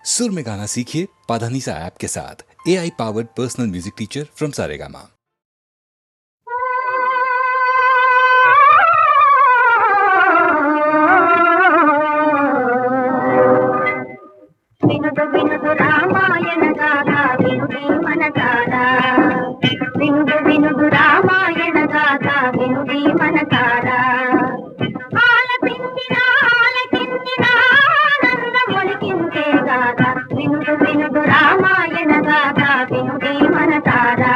सुर में गाना सीखिए पाधानीसा ऐप के साथ। AI powered personal music teacher from Saregama. వినుదు వినుదు రామాయణ గాథ వినుడి మనసారా, వినుదు వినుదు రామాయణ గాథ వినుడి మనసారా. ఆలపించిన ఆలకించిన ఆనందమొలికించే గాథ వినుదు వినుదు రామాయణ గాథ వినుడి మనసారా.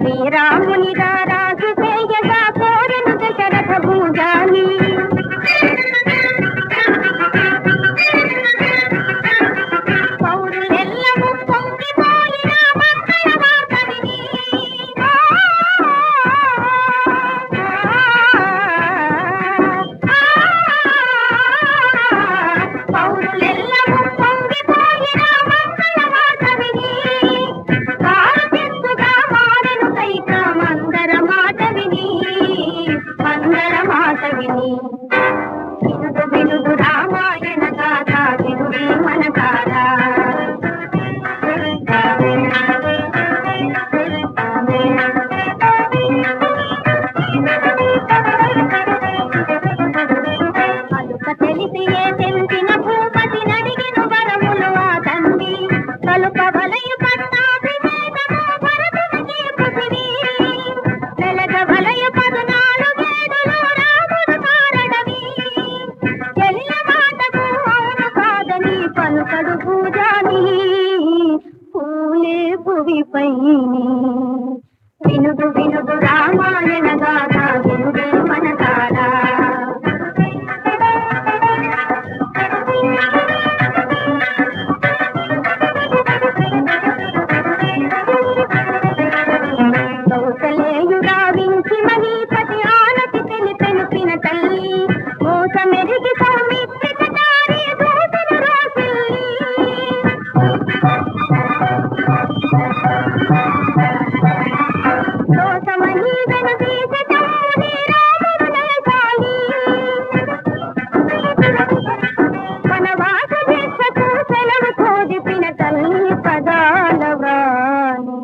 శ్రీరాముని రాజు చేయగా కోరెను దశరథ భూజాని, పౌరులెల్లము పొంగిపోయిన మంగళ వార్త విని, పౌరులెల్లము పొంగిపోయిన మంగళ వార్త విని, కారచెత్తుగా మారెను కైక మందర మాట విని, మందర మాట విని. వినుదు వినుదు రామాయణ గాథ వినుడి మనసారా. అలుక తెలిసి ఏ తెంపిన భూపతి నడిగిను వరములు ఆ తండ్రి, కలుప వలయు పట్టాభిషేకము భరతునికి పృథివీ, వెలగ వలయు 14 ఏడులు రాముడు కారడవి, చెలియ మాటకు అవును కాదని పలుకడు భూజాని, పూలే భువిపై. వినుదు వినుదు రామాయణ గాథ వినుడి మనసారా. కౌసలేయుడా వించి మహీపతి ఆనతి తెలిపెను పిన తల్లి, మోసమెరిగి సౌమిత్రిక దారి దూతను రాసిల్లి, దోషమని వెనుదీస చమ్ముని రాముడు దయశాలి, వనవాస దీక్షకు సెలవు కోదిపిన తల్లి పదాల వ్రాలి.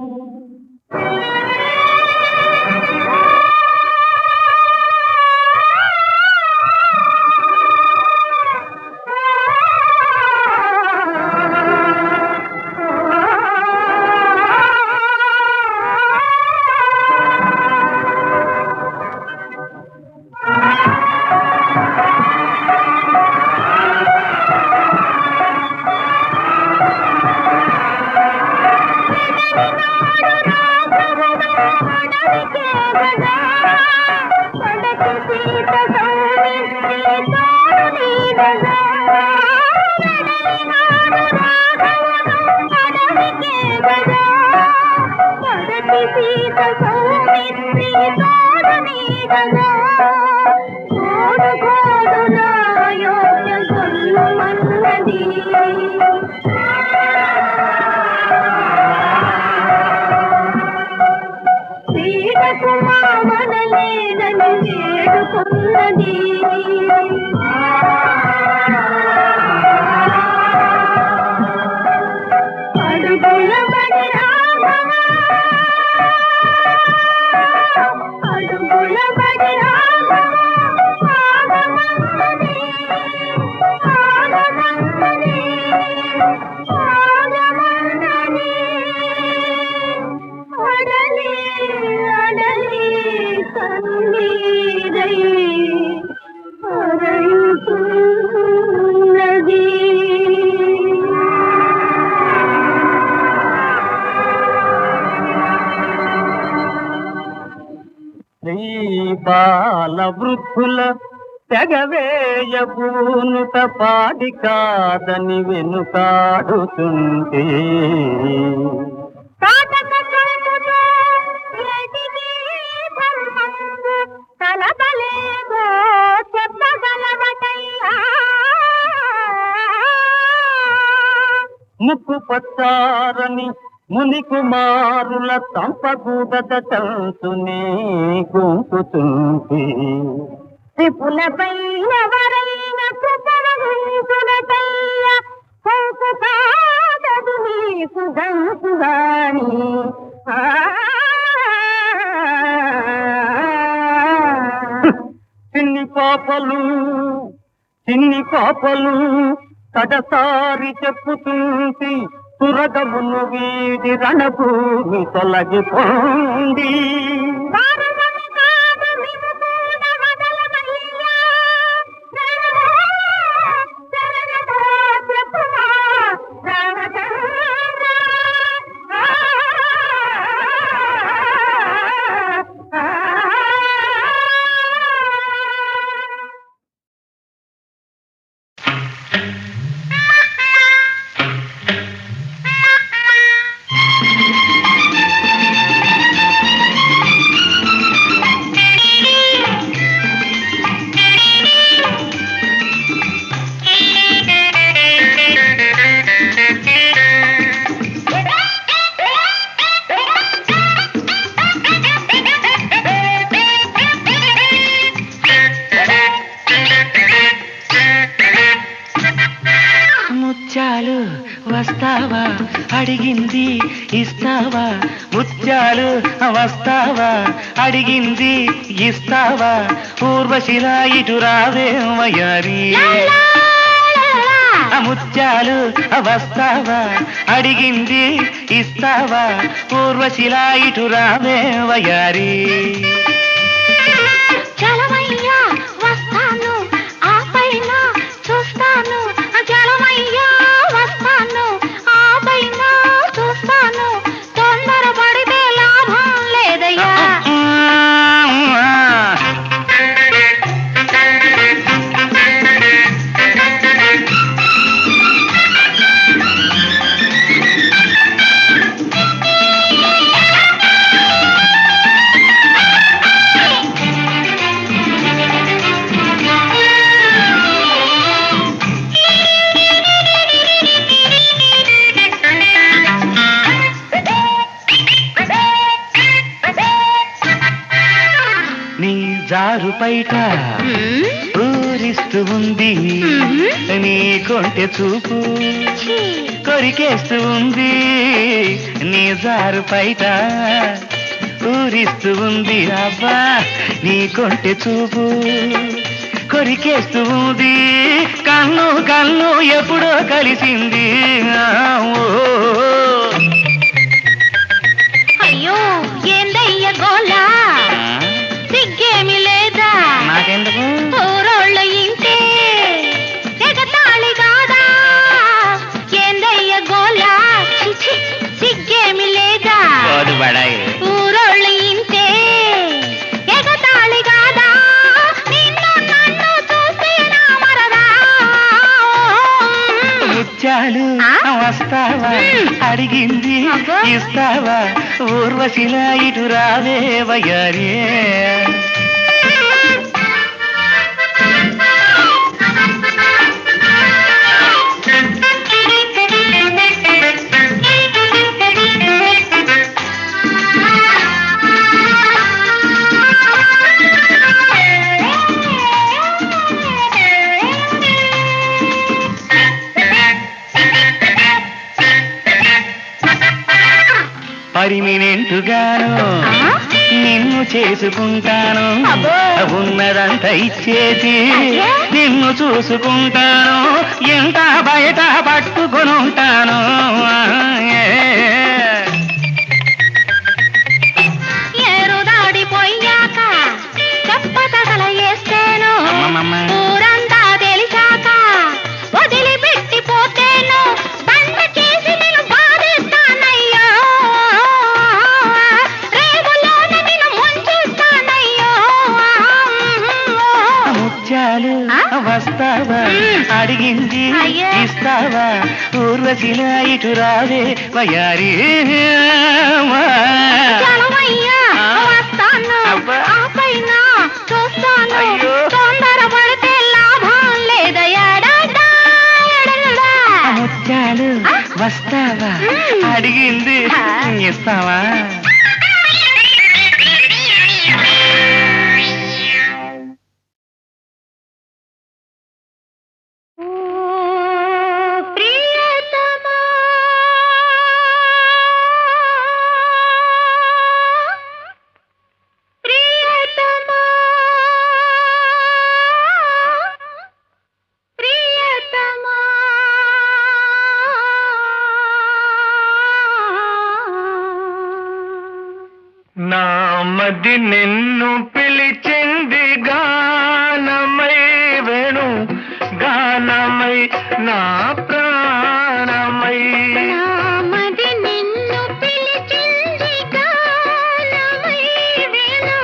బాల వృద్ధుల తెగవేయ పూనుత పాడి కాదని వెనుకాడుతుంటే, ముక్కు పచ్చారని ముని కుమారుల తంపకూడద చంచుని గుంపుతుంటే త్రిపులపై ఎవరైన కృపణులపయ్య కొంకు కాదదు నీకు గంకుగాని చిన్ని పాపలు కడసారి చెప్పుతుంది తురగమును వీడి రణభూమి తొలగిపోండి ముత్యాలు వస్తావా అడిగింది ఇస్తావా ముత్యాలు వస్తావా అడిగింది ఇస్తావా పూర్వశిలా ఇటు రావే వయారి ముత్యాలు వస్తావా అడిగింది ఇస్తావా పూర్వశిలా ఇటు రావే వయారి చలమయ్యా వస్తాను ఆ పైన చూస్తాను చలమయ్యా వస్తాను ఆ పైన చూస్తాను తొందరపడితే లాభం లేదయ్యా జారు పైట ఊరిస్తూ ఉంది నీ కొంటె చూపు కొరికేస్తూ ఉంది నీ జారు పైట ఊరిస్తూ ఉంది అబ్బా నీ కొంటె చూపు కొరికేస్తూ ఉంది కన్ను కన్ను ఎప్పుడో కలిసింది అయ్యో ఏందయ్య గోలా సిగ్గేమి లేదా నాకెందుకు ఊరోళ్ళు ఇంటే ఎగతాళి కాదా ఏందయ్య గోలా సిగ్గేమి లేదా ఊరోళ్ళు ఇంటే ఎగతాళి కాదా నిన్ను నన్ను చూస్తే నా మరదా ముత్యాలు వస్తావా అడిగింది ఇస్తావా ఊర్వశిలా ఇటు రావే వయారే పరిమినెంటుగాను నిన్ను చేసుకుంటాను ఉన్నదంతా ఇచ్చేసి నిన్ను చూసుకుంటాను ఎంత బయట పట్టుకొని ఉంటాను ఏరుదాడిపోయాక చెప్పతగల వేస్తేను ఊరంతా తెలిసాక వదిలిపెట్టిపోతేను బండ చేసి నేను బాధిస్తానయ్యో రేవులోన నేను ముంచుస్తానయ్యో ముత్యాలు వస్తావా అడిగింది ఇస్తావా ఊర్వశిలా ఇటు రావే వయారి వస్తాను ఆ పైన చూస్తాను తొందరపడితే లాభం లేదయ్యా ముత్యాలు వస్తావా అడిగింది నామది నిన్ను పిలిచింది గానమై వేణు గానమై నా ప్రాణమై నామది నిన్ను పిలిచింది గానమై వేణు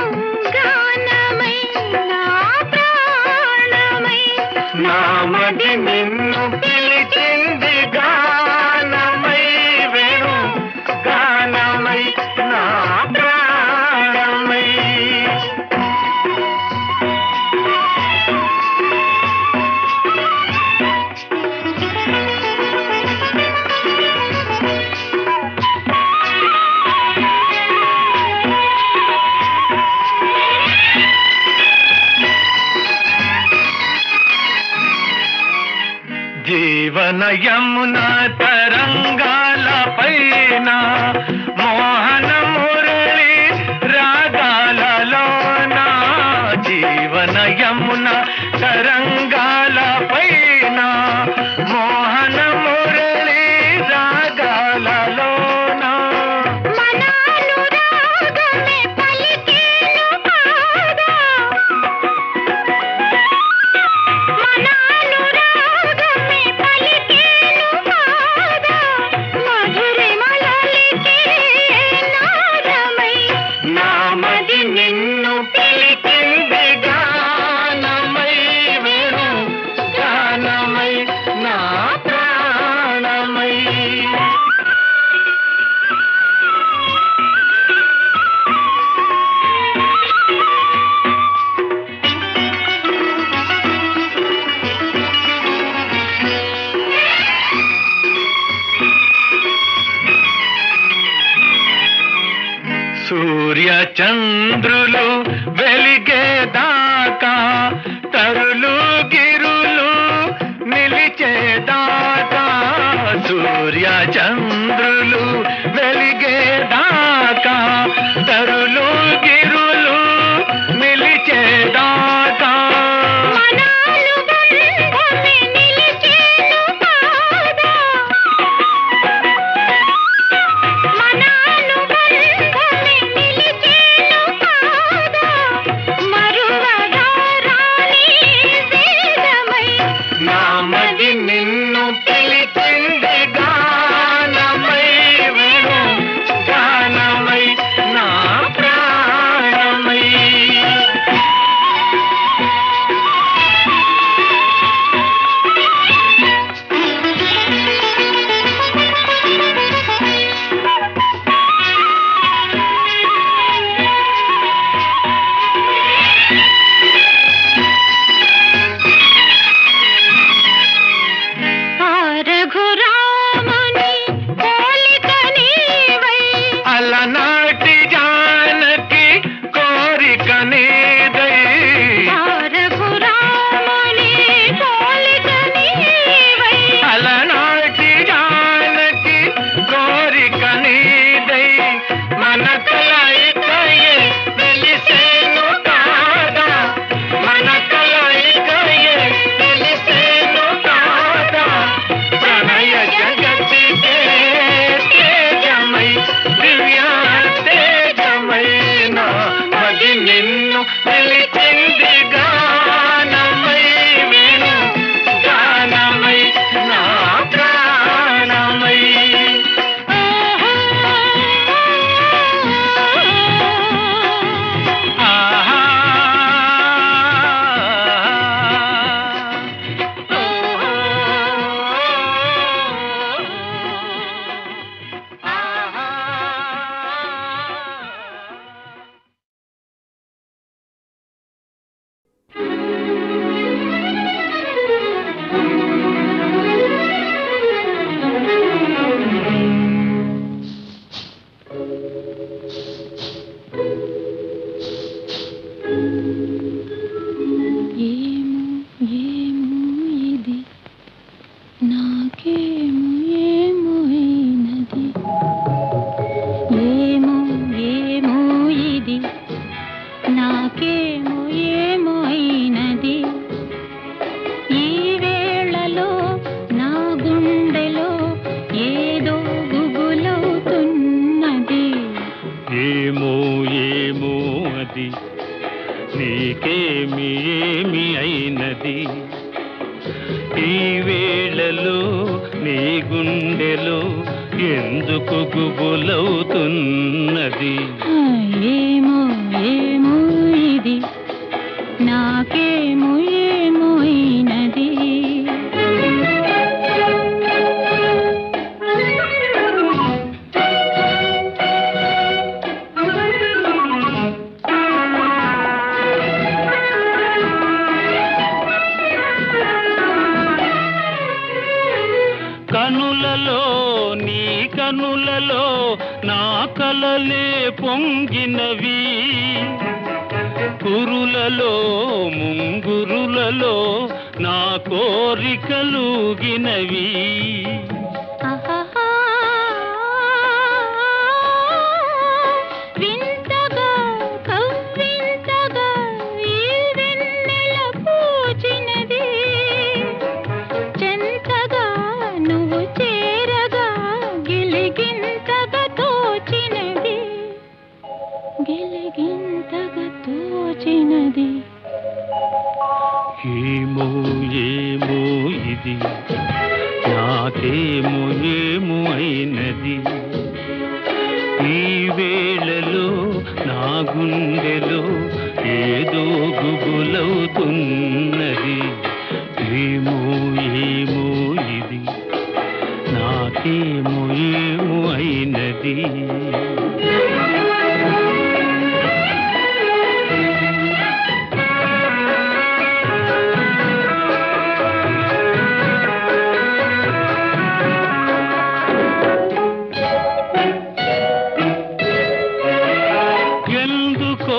గానమై నా ప్రాణమై నామది నిన్ను పిలిచింది గానమై వేణు గానమై నా ప్రాణమై జీవన యమున తరంగాల పైన మోహన మురళి రాగాలలోన జీవన యమున తరంగాల పైన మోహన మురళి రాగాలలోన మనానురాగమే పలికేను కాదా మనానురాగమే పలికేను కాదా మధురిమలలికే నాదమై నామది నిన్ను పిలిచింది గానమై వేణు గానమై నా ప్రాణమై సూర్య చంద్రులు వెలిగేదాకా తరులు గిరులు నిలిచేదాకా సూర్య చంద్రులు వెలిగేదాకా తరులు గిరులు నిలిచేదాకా మనానుబంధమే నిలిచేను కాదా మనానుబంధమే నిలిచేను కాదా మరువగా రాని వేదమై నామది నిన్ను పిలిచింది గానమై ఏమో ఏమో అది నీకేమి ఏమి అయినది ఈ వేళలో నీ గుండెలో ఎందుకు గుబులవుతున్నది ఏమో ఏమో ఇది నాకేమో ఏమో అయినది కనులలో నీ కనులలో నా కలలే పొంగినవి కురులలో ముంగురులలో నా కోరికలుగినవి ఆహాహా, వింతగా కవ్వింతగా ఈ వెన్నెల పూచినది చెంతగా నువ్వు చేరగా గిలిగింతగా తోచినది గిలిగింతగా తోచినది ఏమో ఏమో ఇది నాకేమో ఏమో అయినది ఈ వేళలో నా గుండెలో ఏదో గుబులవుతున్నది ఏమో ఏమో ఇది నాకేమో ఏమో అయినది ఎందుకో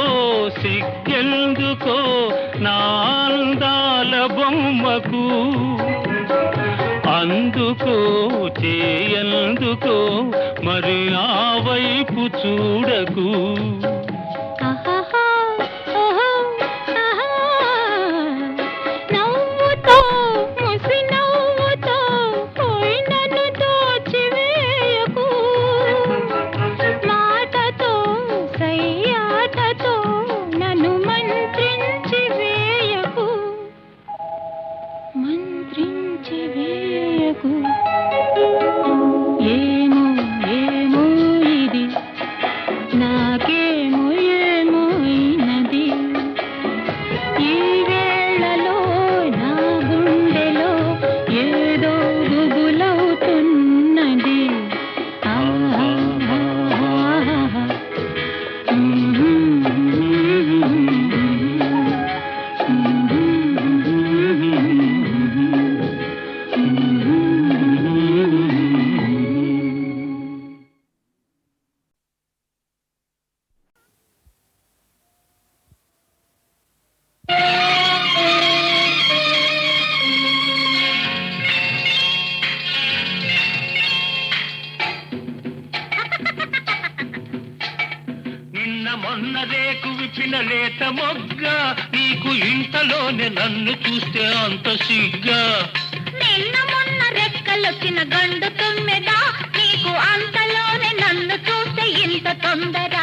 సిగ్గెందుకో నా అందాల బొమ్మకు అందుకో చేయందుకో మరి ఆ వైపు చూడకు ఆహాహా, ఓహో, ఆహా, నవ్వుతో ముసి నవ్వుతో పోయి నన్ను దోచివేయకు మాటతో సయ్యాటతో నన్ను మంత్రించి వేయకు మంత్రించి వేయకు ఏమో ఏమో ఇది నాకేమో ఏమో అయినది ఈ వేళలో నా గుండెలో ఏదో గుబులవుతున్నది ఆహాహాహా. నిన్న మొన్న రేకు విప్పిన లేత మొగ్గ నీకు ఇంతలోనే నన్ను చూస్తే అంత సిగ్గా నిన్న మొన్న రెక్కలొచ్చిన గండు తుమ్మెదా నీకు అంతలోనే నన్ను చూస్తే ఇంత తొందర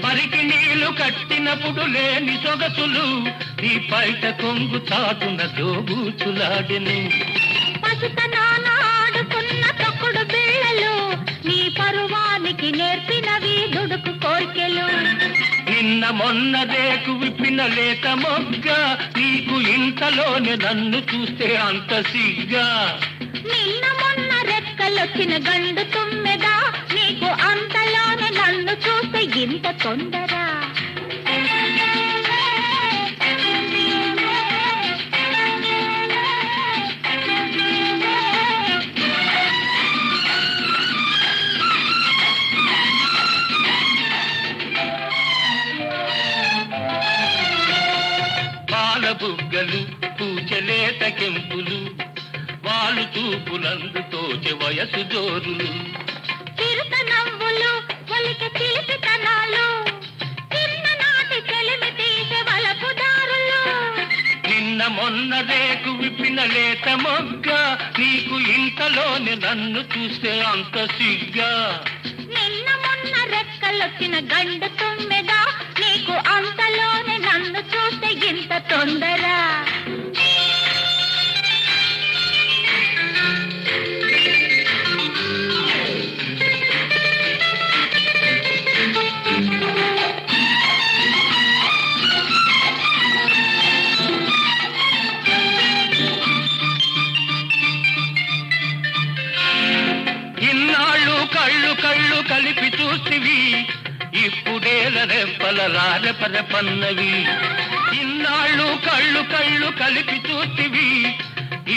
పరికి నీళ్లు కట్టినప్పుడు లేని సొగసులు నీ పైట కొంగు చాటున దోబూచులాడెను పసుతనాన ఆడుకున్న తొక్కుడు పిల్లలు నీ పరువానికి నేర్పినవి దుడుకు కోర్కెలు నిన్న మొన్న రేకు విప్పిన లేత మొగ్గ నీకు ఇంతలోనే నన్ను చూస్తే అంత సిగ్గా నిన్న మొన్న రెక్కలొచ్చిన గండు తుమ్మెదా నీకు అంతలోనే నన్ను చూస్తే ఇంత తొందర పాల బుగ్గలు పూచలేత కెంపులు వాలు చూపులందు తోచె వయసు జోరులు చిరుత నవ్వులు ఒలిక చిలిపితనాలు చిన్ననాటి చెలిమి తీసే వలపు దారులు నిన్న మొన్న రేకు విప్పిన లేత మొగ్గ నీకు ఇంతలోనే నన్ను చూస్తే అంత సిగ్గా నిన్న మొన్న రెక్కలొచ్చిన గండు తుమ్మెదా నీకు అంతలోనే నన్ను చూస్తే ఇంత తొందర ఇన్నాళ్ళు కళ్ళు కళ్ళు కలిపి చూసివి ఇప్పుడేల రెప్పల రారెపరెపన్నవి ఇన్నాళ్ళు కళ్ళు కళ్ళు కలిపి చూసివి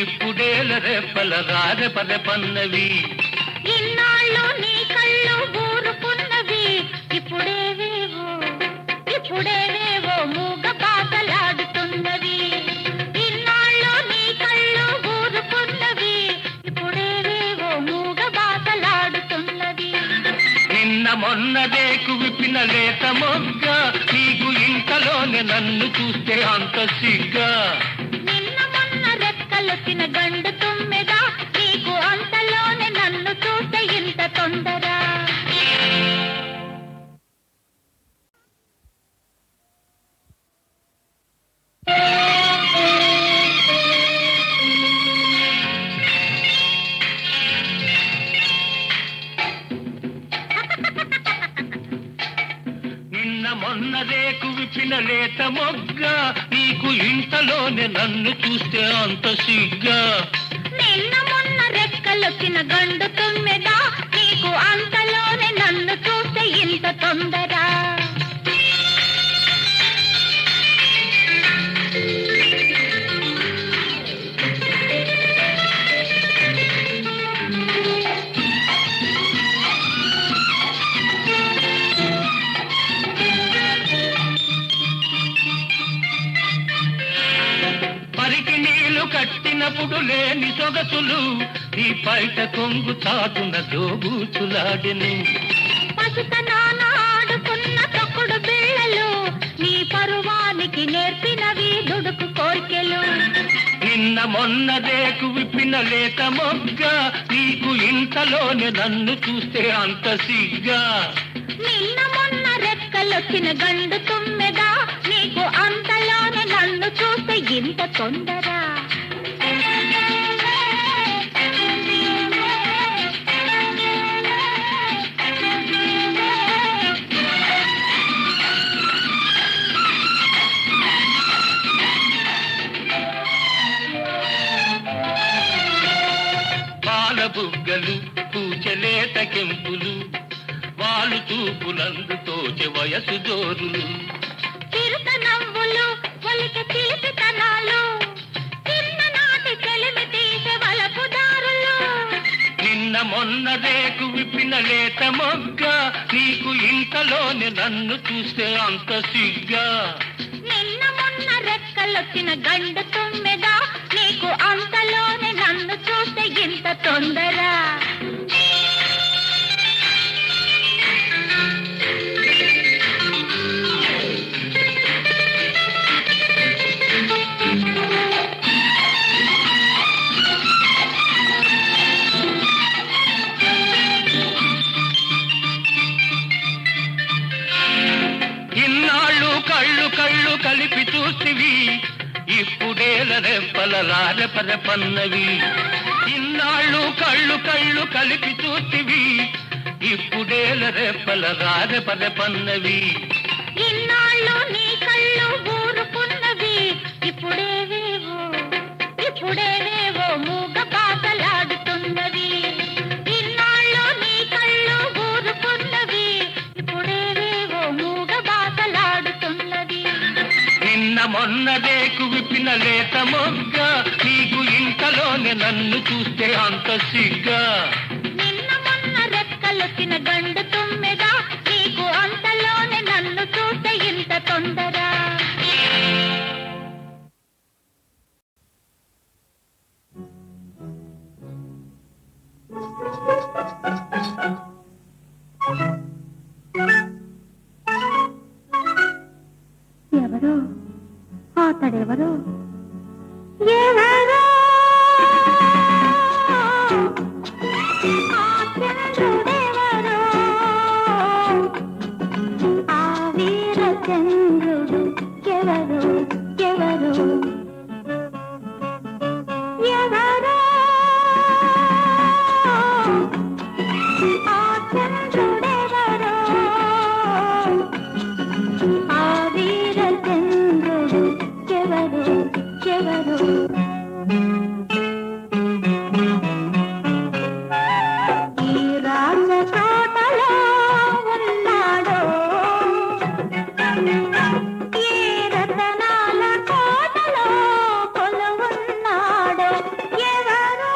ఇప్పుడేల రెప్పల రారెపరెపన్నవి ఇన్నాళ్ళు నీ కళ్ళు ఊరుకున్నవి ఇప్పుడేవేవో మూగ బాధలాడుతున్నవి ఇన్నాళ్ళు నీ కళ్ళు ఊరుకున్నవి ఇప్పుడేవేవో మూగ బాధలాడుతున్నవి నిన్న మొన్న రేకు విప్పిన లేత మొగ్గ నీకు ఇంతలోనే నన్ను చూస్తే అంత సిగ్గా నిన్న మొన్న రెక్కలొచ్చిన గండు తుమ్మెదా నీకు అంతలోనే నన్ను చూస్తే ఇంత తొందర నిన్న మొన్న రేకు విప్పిన లేత మొగ్గ నీకు ఇంతలోనే నన్ను చూస్తే అంత సిగ్గా నిన్న మొన్న రెక్కలొచ్చిన గండు తుమ్మెదా నీకు అంతలోనే నన్ను చూస్తే ఇంత తొందర పరికి నీళ్లు కట్టినప్పుడు లేని సొగసులు నీ పైట కొంగు చాటున జోబూచులాడిని పసితనాన ఆడుకున్న తొక్కుడు బిళ్ళలు నీ పరువానికి నేర్పినవి దుడుకు కోర్కెలు నిన్న మొన్న రేకు విప్పిన లేత మొగ్గ నీకు ఇంతలోనే నన్ను చూస్తే అంత సిగ్గా నిన్న మొన్న రెక్కలొచ్చిన గండు తుమ్మెదా నీకు అంతలోనే నన్ను చూస్తే ఇంత తొందర పాల బుగ్గలు పూచలేత కెంపులు వాలు చూపులందు తోచె వయసు జోరులు చిరుత నవ్వులు ఒలిక చిలిపితనాలు చిన్ననాటి చెలిమి తీసే వలపు దారులు నిన్న మొన్న రేకు విప్పిన లేత మొగ్గ నీకు ఇంతలోనే నన్ను చూస్తే అంత సిగ్గా నిన్న మొన్న రెక్కలొచ్చిన గండు తుమ్మెదా నీకు అంతలోనే నన్ను చూస్తే ఇంత తొందర ఇన్నాళ్ళు కళ్ళు కళ్ళు కలిపి చూసివి ఇప్పుడేల రెప్పల రారెపరెపన్నవి ఇన్నాళ్ళు కళ్ళు కళ్ళు కలిపి చూసివి ఇప్పుడేల రెప్పల రారెపరెపన్నవి ఇన్నాళ్ళు నీ కళ్ళు ఊరుకున్నవి ఇప్పుడేవేవో మూగ బాధలాడుతున్నవి ఇన్నాళ్ళు నీ కళ్ళు ఊరుకున్నవి ఇప్పుడేవేవో మూగ బాధలాడుతున్నవి నిన్న మొన్న రేకు విప్పిన లేత మొగ్గ నీకు ఇంతలోనే నన్ను చూస్తే అంత సిగ్గా నిన్న మొన్న రెక్కలొచ్చిన గండు తుమ్మెదా నీకు అంతలోనే నన్ను చూస్తే ఇంత తొందర చంద్రుడెవరో ఆ వీర చంద్రుడు ఎవరు ఎవరు ఎవరో ఆ చంద్రుడెవరో ఆ వీర చంద్రుడు ఎవరు ఎవరు ఈ రాజ తోటలో ఉన్నాడో ఏ రతనాల కోటలో కొలువున్నాడో ఎవరో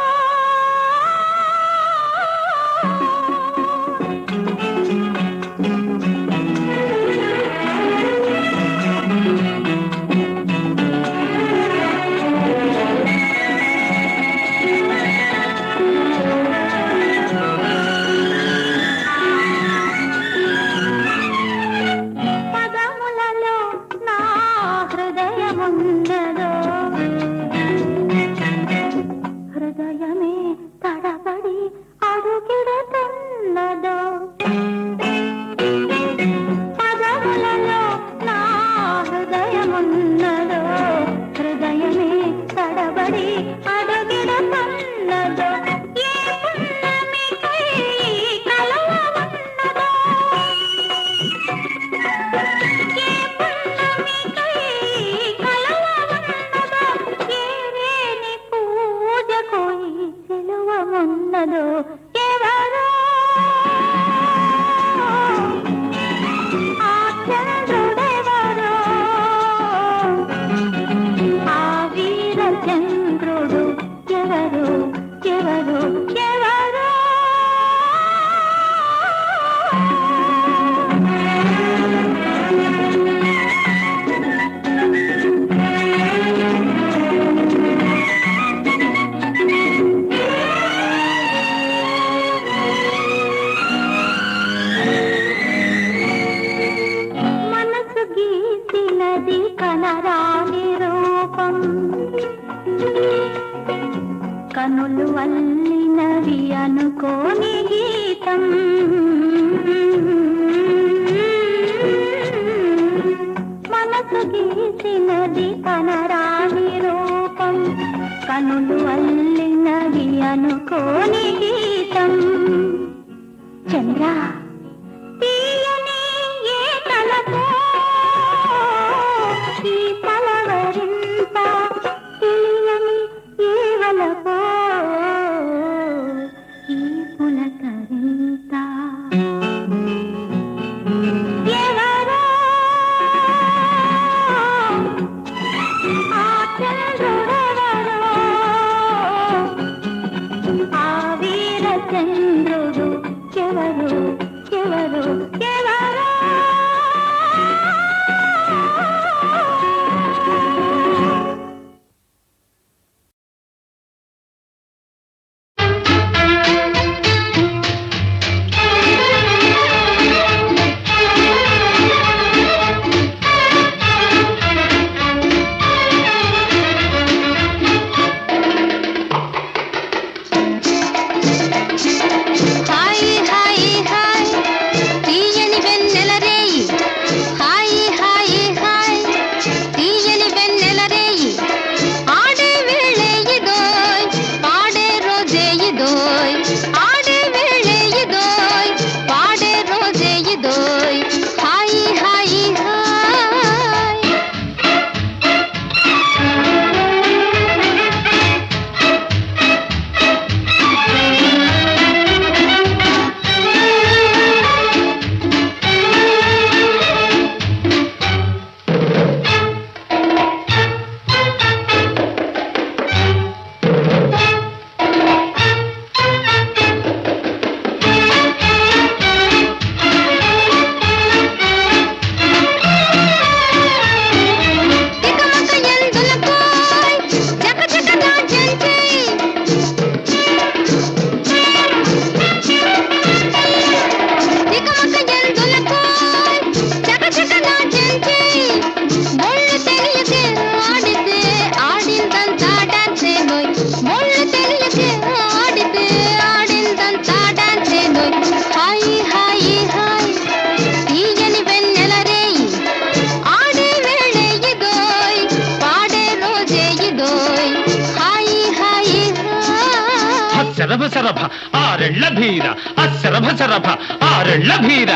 పదములలో నా హృదయమున్నదో హృదయమే తడబడి అడుగిడుతున్నదో పదములలో నా హృదయమున్నదో హృదయమే తడబడి అడుగిడుతున్నదో ఏ పున్నమికై కలవ ఉన్నదో ఏ పున్నమికై కలవ ఉన్నదో ఏ రేని పూజకు ఈ సిలువ ఉన్నదో ఎవరో ఆ చంద్రుడెవరో ఆ వీర చంద్రుడు ఎవరు ఎవరు ఎవరో మనసు గీసినది కనరాని రూపం కనులు అల్లినవి అనుకోని గీతం మనసు గీసినది కనరాని రూపం కనులు అల్లినవి అనుకోని గీతం చంద్ర తీయని ఏ తలపో ఈ తలవరింత తెలియని ఏ వలపో ఈ పులకరింత ఎవరో ఆ చంద్రుడెవరో ఆ వీర చంద్రుడు ఎవరు ఎవరు ఎవరో హాయ్ హాయ్ హాయ్ తీయని అశరభ శరభ ఆరెళ్ళ భీర అశరభ శరభ ఆరెళ్ళ భీర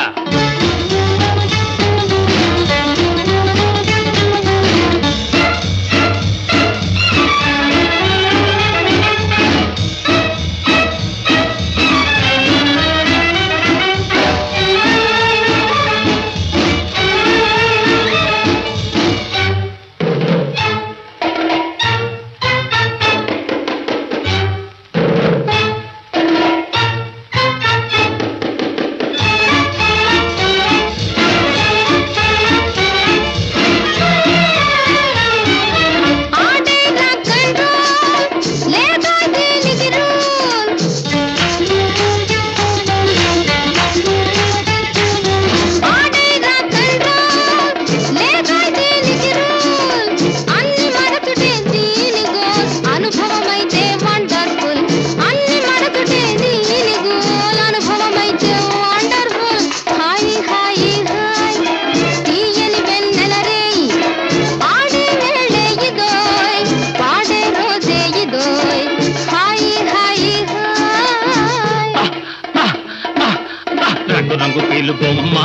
రంగు కీలు బొమ్మ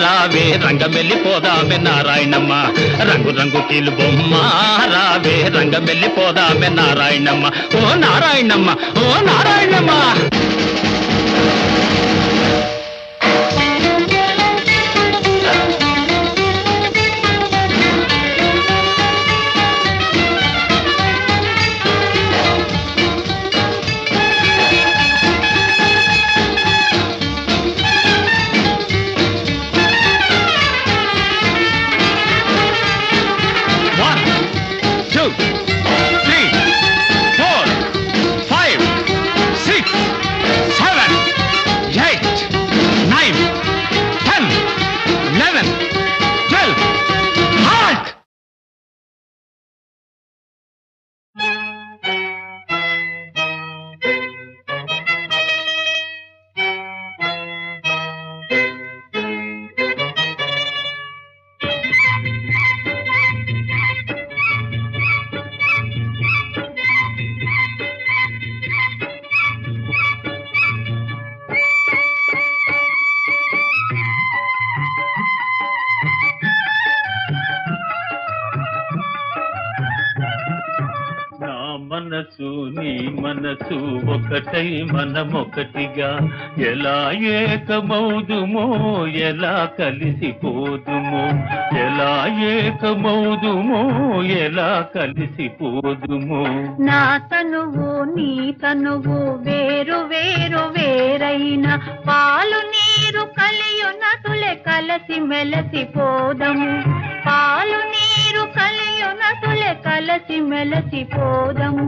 రావే రంగమెల్లిపోదామె నారాయణమ్మ రంగు రంగు కీలు బొమ్మ రావే రంగమెల్లిపోదామె నారాయణమ్మ ఓ నారాయణమ్మ ఓ నారాయణమ్మ మనసు నీ మనసు ఒకటై మనమొకటిగా ఎలా ఏకమౌదుమో ఎలా కలిసిపోదుమో ఎలా ఏకమౌదుమో ఎలా కలిసిపోదుమో నా తనువు నీ తనువు వేరు వేరు వేరైన పాలు నీరు కలియునతులే కలసి మెలసిపోదము పాలు నీరు కలియునతులే కలసి మెలసిపోదము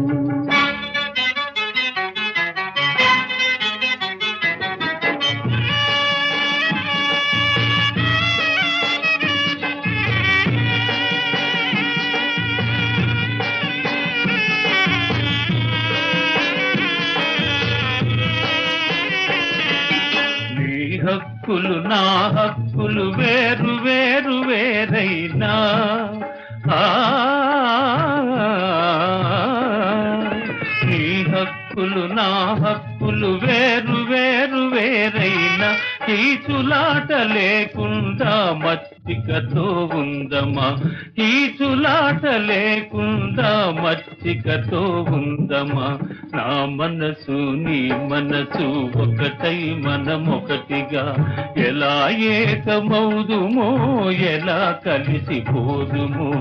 హక్కులు నా హక్కులు వేరు వేరు వేరైనా నీ హక్కులు నా హక్కులు వేరు వేరు వేరైనా కీచులాట లేకుండా మచ్చికతో ఉందమా కీచులాట లేకుండా మచ్చికతో ఉందమా నా మనసు నీ మనసు ఒకటై మనమొకటిగా ఎలా ఏకమౌదుమో ఎలా కలిసిపోదుమో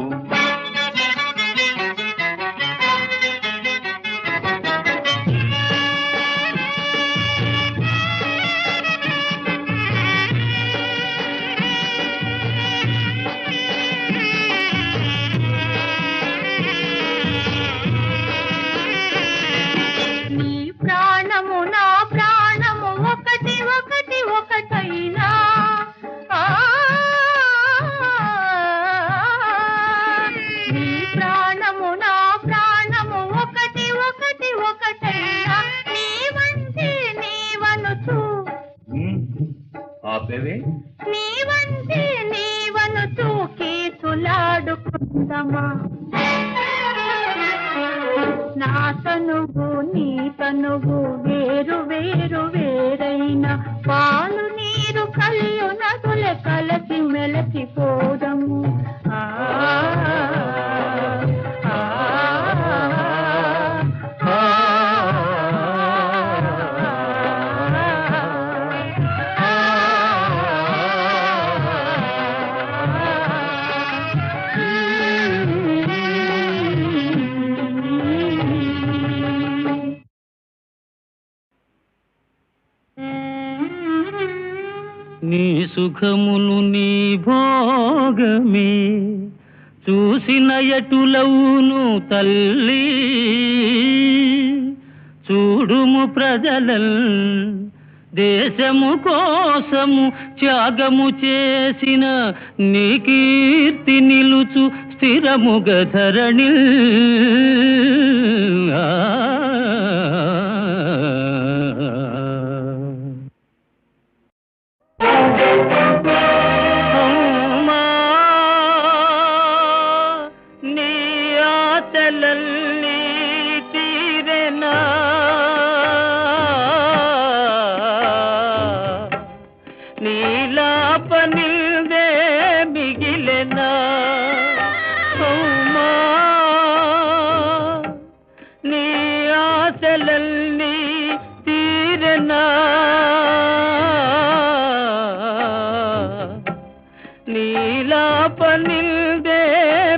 నీవంటే నీవను తూకి తులాడుకుందమా నా తనువు నీ తనువు వేరు వేరు వేరైన పాలు నీరు కళ్ళు నదులే కలసి మెలసి పోదము ఆ నీ సుఖమును నీ భోగమే చూసిన ఎటులవును తల్లి చూడుము ప్రజలల్ దేశము కోసము త్యాగము చేసిన నీ కీర్తి నిలుచు స్థిరముగ ధరణి అమ్మా నీ ఆశలన్నీ తీరెనా నీలాపనిల్దే మిగిలెనా అమ్మా నీ ఆశలన్నీ తీరెనా నీలాపనిల్దే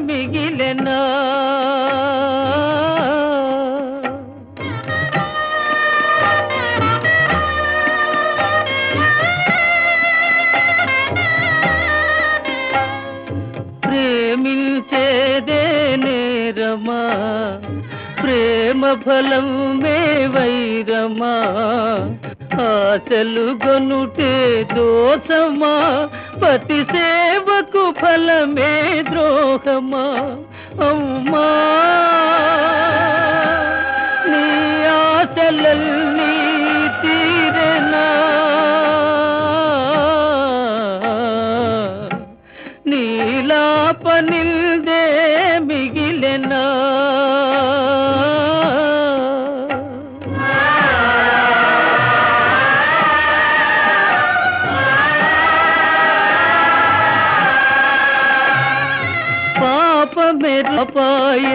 మిగిలెనా ప్రేమించేదే నేరమా ప్రేమ ఫలం మే వైరమా ఆశలు గొనుటే దోషమా పతి సేవకు ఫలమే ద్రోహమా అమ్మా నీ ఆశలన్నీ తీరెనా నీలాపనిల్దే మిగిలెనా పాపమెరపాయే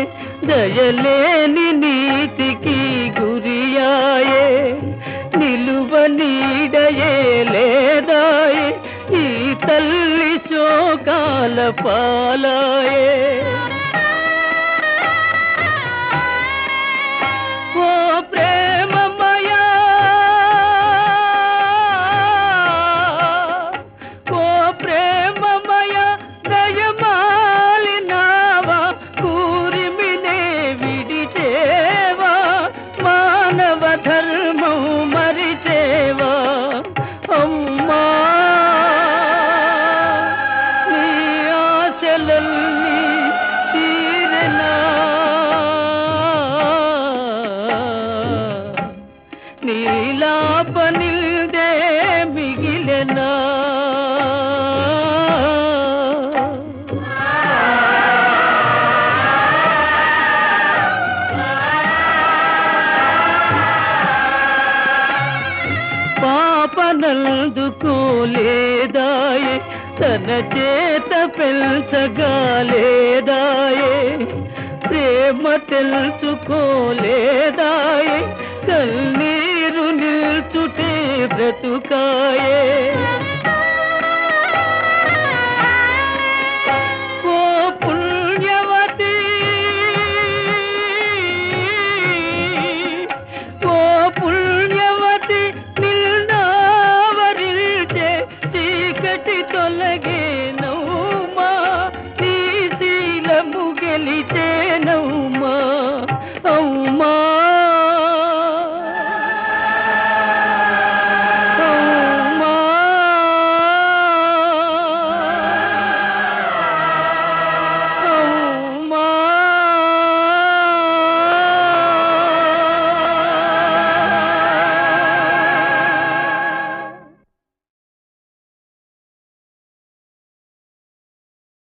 దయలేని నీతికి గురియాయే నిలువ నీడయే లేదాయే ఈ తల్లి శోకాల పాలాయే ఓ ప్రేమమయా ఓ ప్రేమమయ దయమాలినావా కూరిమినే విడిచేవా మానవ ధర్మం మరిచేవా అమ్మా నీ ఆశలన్నీ తీరెనా నీలాపనిల్దే మిగిలెనా పాపనందుకోలేదాయే తన చేత పెంచగాలేదాయే ప్రేమ తెలుసుకోలేదాయే కన్నీరు నిల్చుటే బ్రతుకాయే